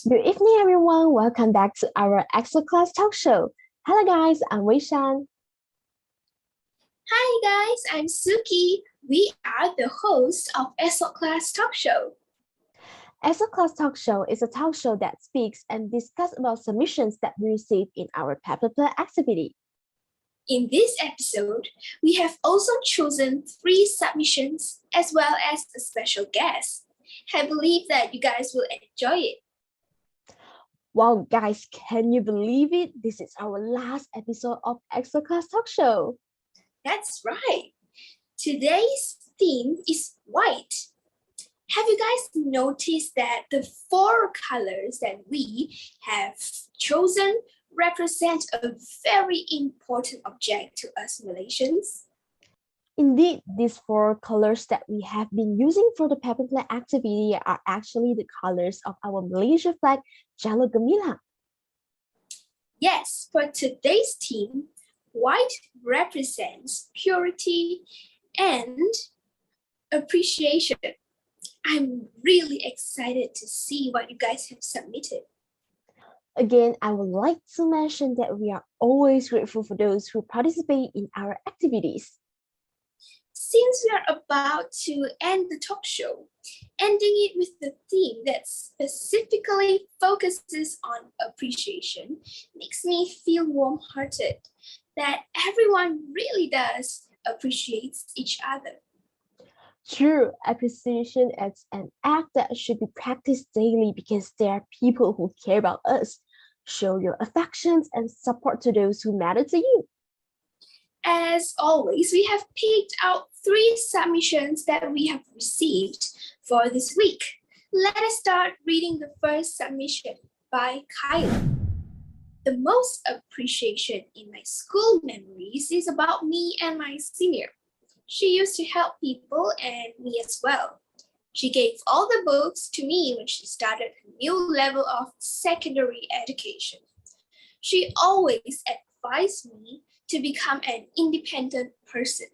Good evening, everyone. Welcome back to our Esok class talk show. Hello, guys. I'm Weishan. Hi guys, I'm Suki. We are the hosts of Esok Class Talk Show. Esok class talk show is a talk show that speaks and discusses about submissions that we receive in our paper play activity. In this episode, we have also chosen 3 submissions as well as a special guest. I believe that you guys will enjoy it. Wow, guys, can you believe it? This is our last episode of Esok class talk show. That's right. Today's theme is white. Have you guys noticed that the 4 colors that we have chosen represent a very important object to us Malaysians? Indeed, these 4 colors that we have been using for the paper play activity are actually the colors of our Malaysia flag, Jalur Gemilang. Yes, for today's theme, white represents purity and appreciation. I'm really excited to see what you guys have submitted. Again, I would like to mention that we are always grateful for those who participate in our activities. Since we are about to end the talk show, ending it with the theme that specifically focuses on appreciation makes me feel warm-hearted that everyone really does appreciate each other. True, appreciation is an act that should be practiced daily because there are people who care about us. Show your affections and support to those who matter to you. As always, we have picked out 3 submissions that we have received for this week. Let us start reading the first submission by Kyle. The most appreciation in my school memories is about me and my senior. She used to help people and me as well. She gave all the books to me when she started a new level of secondary education. She always advised me to become an independent person.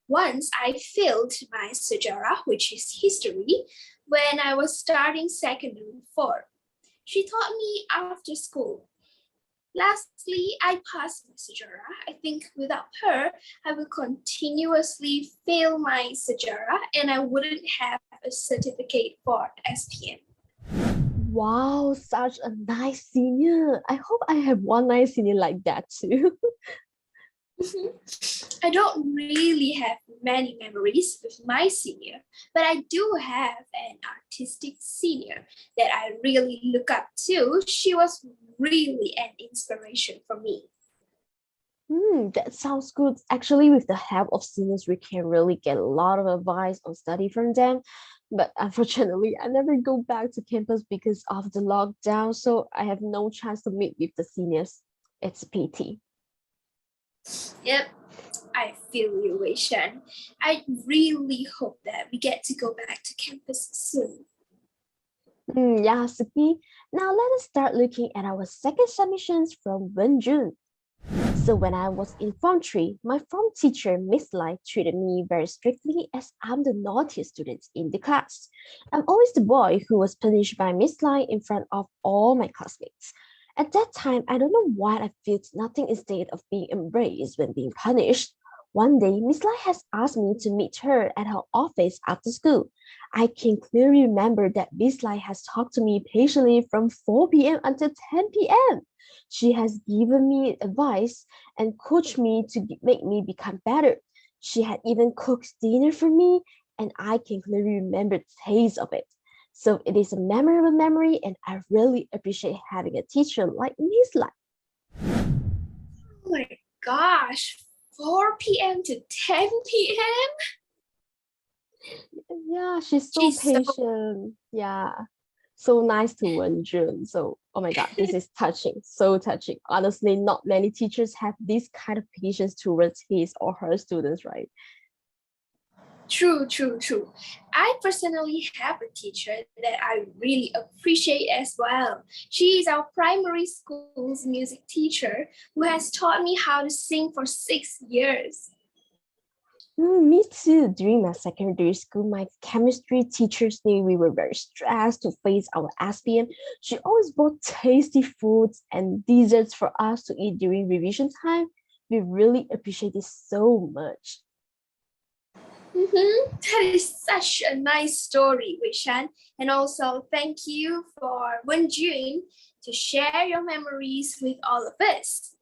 Once I failed my sejarah, which is history, when I was starting secondary 4. She taught me after school. Lastly, I passed my sejarah. I think without her, I will continuously fail my sejarah and I wouldn't have a certificate for SPM. Wow, such a nice senior. I hope I have one nice senior like that too. I don't really have many memories with my senior, but I do have an artistic senior that I really look up to. She was really an inspiration for me. That sounds good. Actually, with the help of seniors, we can really get a lot of advice on study from them. But unfortunately, I never go back to campus because of the lockdown, so I have no chance to meet with the seniors. It's a pity. Yep, I feel you, Wei Shan. I really hope that we get to go back to campus soon. Yeah, Suki. Now let us start looking at our second submissions from Wen Jun. So when I was in Form 3, my form teacher, Miss Lai, treated me very strictly as I'm the naughtiest student in the class. I'm always the boy who was punished by Miss Lai in front of all my classmates. At that time, I don't know why I felt nothing instead of being embraced when being punished. One day, Miss Lai has asked me to meet her at her office after school. I can clearly remember that Miss Lai has talked to me patiently from 4 p.m. until 10 p.m. She has given me advice and coached me to make me become better. She had even cooked dinner for me, and I can clearly remember the taste of it. So it is a memorable memory, and I really appreciate having a teacher like Miss Lai. Oh my gosh, 4 p.m. to 10 p.m.? Yeah, she's so She's so- patient. Yeah, so nice to Wenjun. So, oh my God, this is touching, so touching. Honestly, not many teachers have this kind of patience towards his or her students, right? True. I personally have a teacher that I really appreciate as well. She is our primary school's music teacher who has taught me how to sing for 6 years. Me too. During my secondary school, my chemistry teachers knew we were very stressed to face our SPM. She always bought tasty foods and desserts for us to eat during revision time. We really appreciate it so much. That is such a nice story, Wishan. And also, thank you for Wenjun to share your memories with all of us.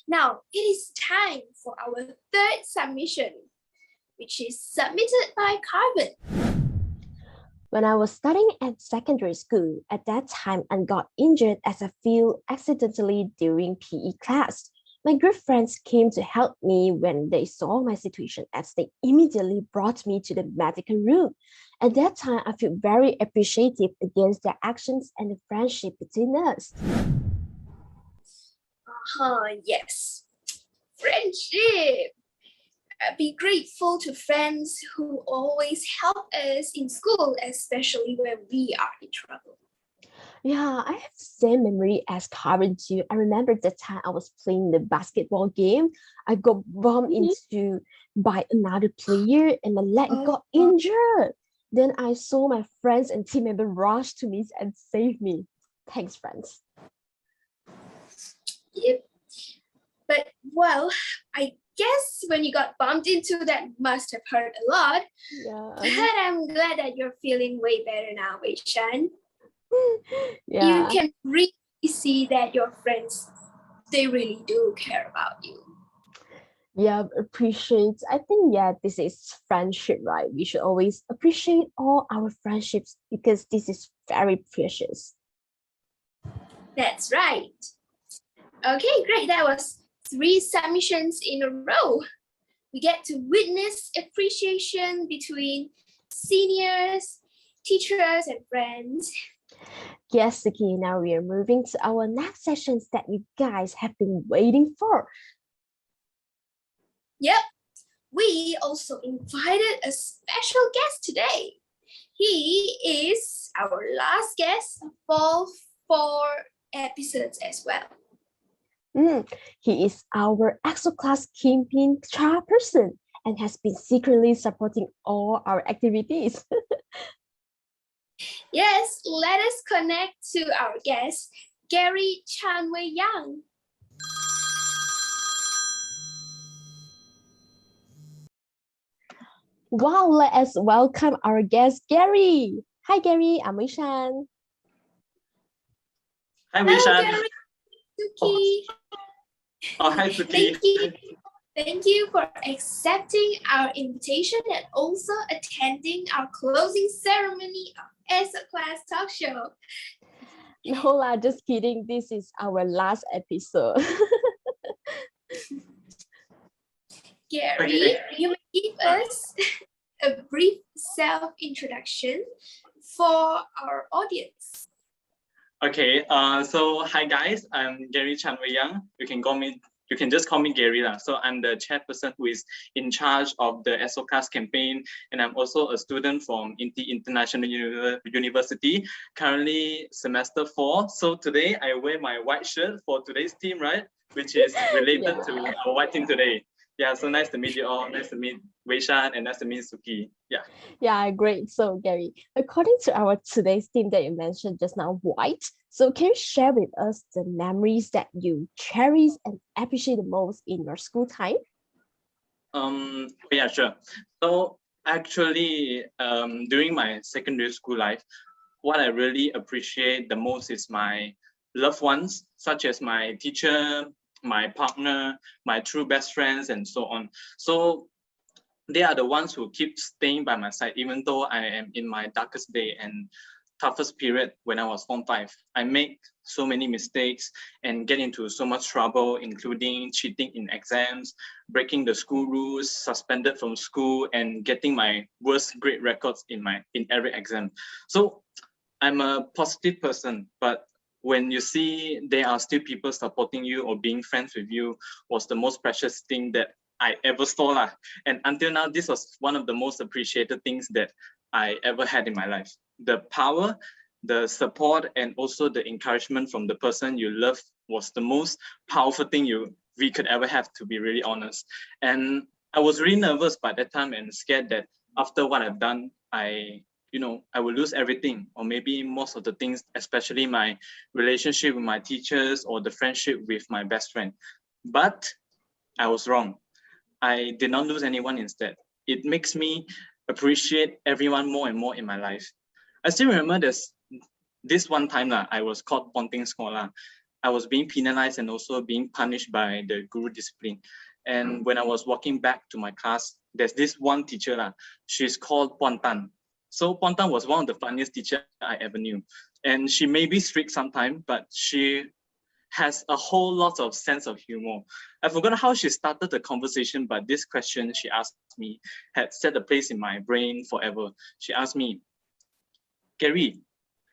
Now, it is time for our third submission, which is submitted by Carbon. When I was studying at secondary school, at that time I got injured as I fell accidentally during PE class. My good friends came to help me when they saw my situation as they immediately brought me to the medical room. At that time, I feel very appreciative against their actions and the friendship between us. Yes. Friendship. Be grateful to friends who always help us in school, especially when we are in trouble. Yeah, I have the same memory as Karen too. I remember the time I was playing the basketball game. I got bumped into by another player and my leg got injured. Then I saw my friends and team member rush to me and save me. Thanks, friends. Yep. But well, I guess when you got bumped into, that must have hurt a lot. Yeah. But I'm glad that you're feeling way better now, Wei Shan. Yeah. You can really see that your friends, they really do care about you. Yeah, appreciate. I think, yeah, this is friendship, right? We should always appreciate all our friendships because this is very precious. That's right. Okay, great. That was 3 submissions in a row. We get to witness appreciation between seniors, teachers, and friends. Yes, Siki, now we are moving to our next sessions that you guys have been waiting for. Yep, we also invited a special guest today. He is our last guest for 4 episodes as well. He is our Esok class campaign chairperson and has been secretly supporting all our activities. Yes, let us connect to our guest, Gary Chanwei Yang. Wow, let us welcome our guest, Gary. Hi, Gary. I'm Wishan. Hi, Wishan. Hello, Gary. Suki. Hi, Suki. Thank you for accepting our invitation and also attending our closing ceremony of Esok Class Talk Show. No lah, just kidding. This is our last episode. Gary, you may give us a brief self-introduction for our audience. Okay, so hi guys, I'm Gary Chanwei Yang. You can just call me Gary lah. So I'm the chairperson who is in charge of the Esok class campaign, and I'm also a student from Inti International University, currently semester 4. So today I wear my white shirt for today's team, right? Which is related to our white team today. Yeah, so nice to meet you all. Nice to meet Wei Shan and nice to meet Suki. Yeah. Yeah, great. So, Gary, according to our today's theme that you mentioned just now, white. So, can you share with us the memories that you cherish and appreciate the most in your school time? Yeah, sure. So actually, during my secondary school life, what I really appreciate the most is my loved ones, such as my teacher, my partner, my true best friends, and so on. So they are the ones who keep staying by my side, even though I am in my darkest day and toughest period when I was Form 5. I make so many mistakes and get into so much trouble, including cheating in exams, breaking the school rules, suspended from school, and getting my worst grade records in every exam. So I'm a positive person, but when you see there are still people supporting you or being friends with you was the most precious thing that I ever saw lah. And until now, this was one of the most appreciated things that I ever had in my life. The power, the support, and also the encouragement from the person you love was the most powerful thing we could ever have, to be really honest. And I was really nervous by that time and scared that after what I've done, I will lose everything, or maybe most of the things, especially my relationship with my teachers or the friendship with my best friend. But I was wrong. I did not lose anyone instead. It makes me appreciate everyone more and more in my life. I still remember this one time I was caught ponting scholar. I was being penalized and also being punished by the guru discipline. And when I was walking back to my class, there's this one teacher, she's called Pontan. So Pontan was one of the funniest teachers I ever knew. And she may be strict sometimes, but she has a whole lot of sense of humor. I forgot how she started the conversation, but this question she asked me had set a place in my brain forever. She asked me, Gary,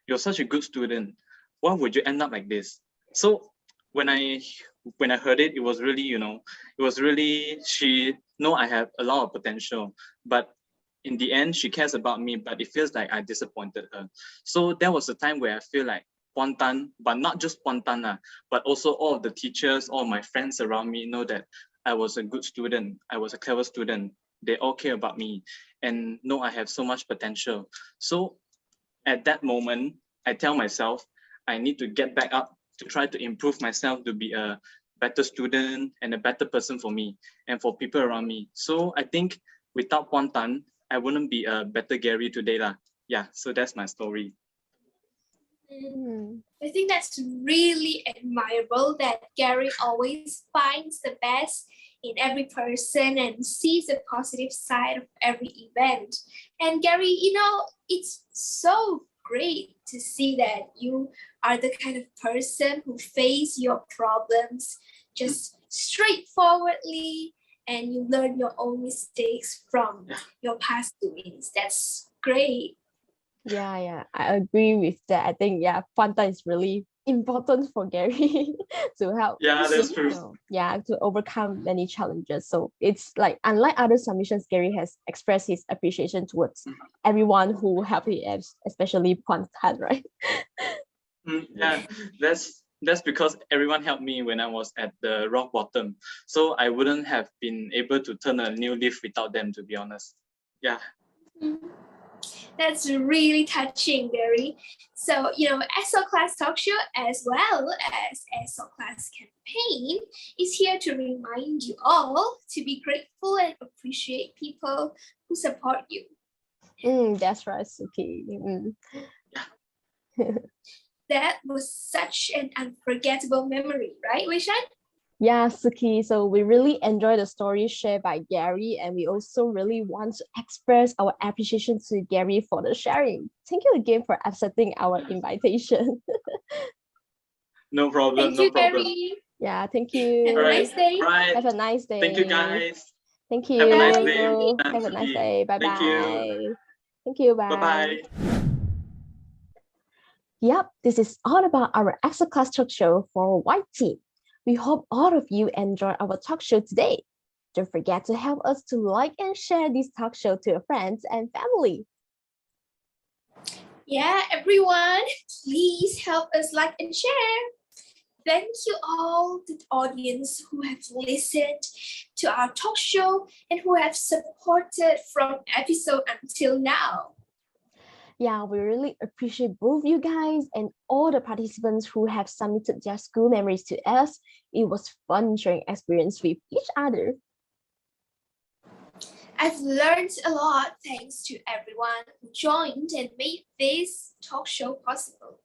you're such a good student. Why would you end up like this? So when I heard it, it was really, she know I have a lot of potential, but in the end, she cares about me, but it feels like I disappointed her. So there was a time where I feel like Pontan, but not just Pontan, but also all of the teachers, all my friends around me know that I was a good student, I was a clever student. They all care about me and know I have so much potential. So at that moment, I tell myself, I need to get back up to try to improve myself to be a better student and a better person for me and for people around me. So I think without Pontan, I wouldn't be a better Gary today. Yeah, so that's my story. I think that's really admirable that Gary always finds the best in every person and sees the positive side of every event. And Gary, it's so great to see that you are the kind of person who face your problems just straightforwardly, and you learn your own mistakes from your past doings. That's great. Yeah, I agree with that. I think Fanta is really important for Gary to help. Yeah, that's true. To overcome many challenges. So it's like, unlike other submissions, Gary has expressed his appreciation towards everyone who helped him, especially Pantan, right? Yeah, that's because everyone helped me when I was at the rock bottom. So I wouldn't have been able to turn a new leaf without them, to be honest. Yeah. That's really touching, Gary. So, Esok Class Talk Show as well as Esok Class Campaign is here to remind you all to be grateful and appreciate people who support you. That's right, Suki. That was such an unforgettable memory, right, Wishan? Yeah, Suki. So we really enjoy the story shared by Gary, and we also really want to express our appreciation to Gary for the sharing. Thank you again for accepting our invitation. No problem. Thank you, Gary. Yeah, thank you. Have a nice day. Right. Have a nice day. Thank you, guys. Thank you. Have a nice day. Have a nice day. Bye-bye. Thank you. Thank you. Bye. Bye-bye. Yep, this is all about our Esok Class Talk Show for White Team. We hope all of you enjoyed our talk show today. Don't forget to help us to like and share this talk show to your friends and family. Yeah, everyone, please help us like and share. Thank you all the audience who have listened to our talk show and who have supported from episode until now. Yeah, we really appreciate both you guys and all the participants who have submitted their school memories to us. It was fun sharing experience with each other. I've learned a lot thanks to everyone who joined and made this talk show possible.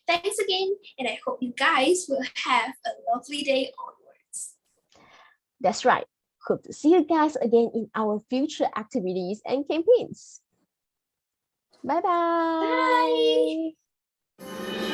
Thanks again, and I hope you guys will have a lovely day onwards. That's right. Hope to see you guys again in our future activities and campaigns. Bye-bye. Bye.